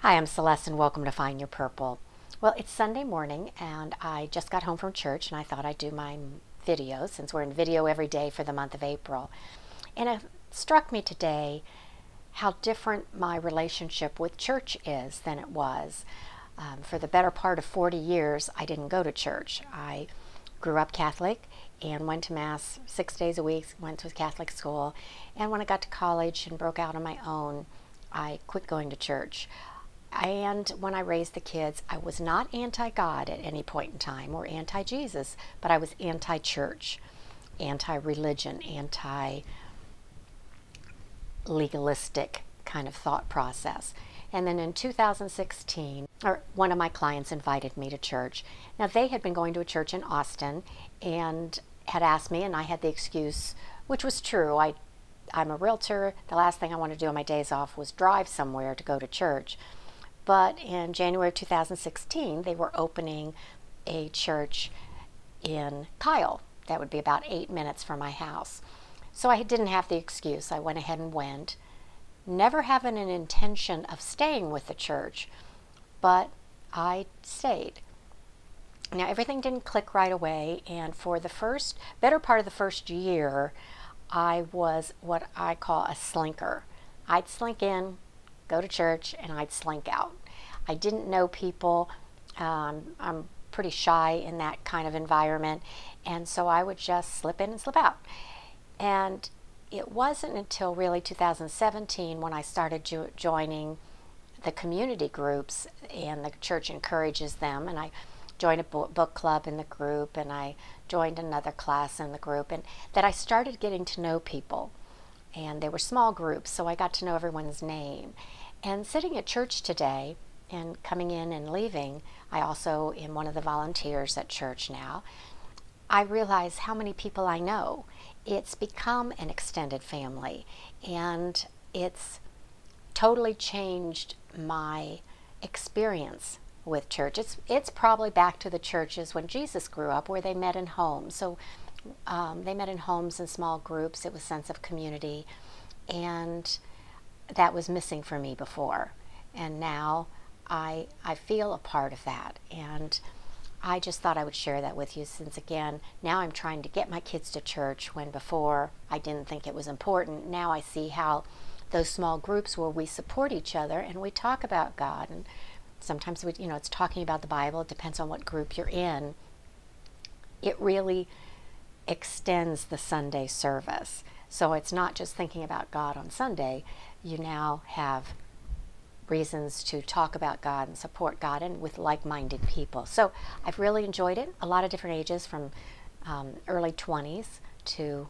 Hi, I'm Celeste and welcome to Find Your Purple. Well, it's Sunday morning and I just got home from church and I thought I'd do my video since we're in video every day for the month of April. And it struck me today how different my relationship with church is than it was. For the better part of 40 years, I didn't go to church. I grew up Catholic and went to Mass 6 days a week, went to a Catholic school, and when I got to college and broke out on my own, I quit going to church. And when I raised the kids, I was not anti-God at any point in time or anti-Jesus, but I was anti-church, anti-religion, anti-legalistic kind of thought process. And then in 2016, one of my clients invited me to church. Now, they had been going to a church in Austin and had asked me, and I had the excuse, which was true. I'm a realtor. The last thing I wanted to do on my days off was drive somewhere to go to church. But in January of 2016, they were opening a church in Kyle. That would be about 8 minutes from my house. So I didn't have the excuse. I went ahead and went, never having an intention of staying with the church, but I stayed. Now, everything didn't click right away, and for the better part of the first year, I was what I call a slinker. I'd slink in, go to church, and I'd slink out. I didn't know people. I'm pretty shy in that kind of environment, and so I would just slip in and slip out. And it wasn't until really 2017 when I started joining the community groups, and the church encourages them, and I joined a book club in the group, and I joined another class in the group, and that I started getting to know people. And they were small groups, so I got to know everyone's name. And sitting at church today and coming in and leaving, I also am one of the volunteers at church now, I realize how many people I know. It's become an extended family, and it's totally changed my experience with church. It's probably back to the churches when Jesus grew up, where they met in homes. So they met in homes in small groups. It was a sense of community, and that was missing for me before. And now I feel a part of that, and I just thought I would share that with you, since again, now I'm trying to get my kids to church when before I didn't think it was important. Now I see how those small groups where we support each other and we talk about God, and sometimes it's talking about the Bible. It depends on what group you're in. It really extends the Sunday service. So it's not just thinking about God on Sunday. You now have reasons to talk about God and support God, and with like-minded people. So I've really enjoyed it. A lot of different ages, from early 20s to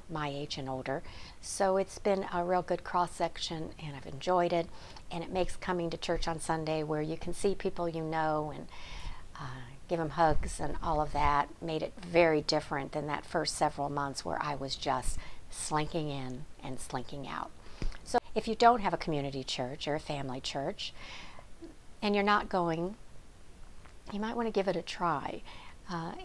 my age and older. So it's been a real good cross-section, and I've enjoyed it. And it makes coming to church on Sunday, where you can see people you know and give them hugs and all of that, made it very different than that first several months where I was just slinking in and slinking out. So if you don't have a community church or a family church, and you're not going, you might want to give it a try.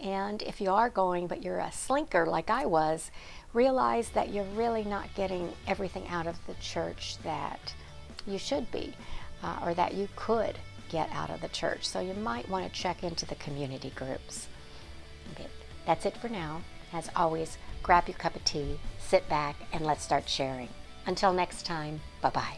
And if you are going, but you're a slinker like I was, realize that you're really not getting everything out of the church that you should be, or that you could get out of the church. So you might want to check into the community groups. Okay, that's it for now. As always, grab your cup of tea, sit back, and let's start sharing. Until next time, bye-bye.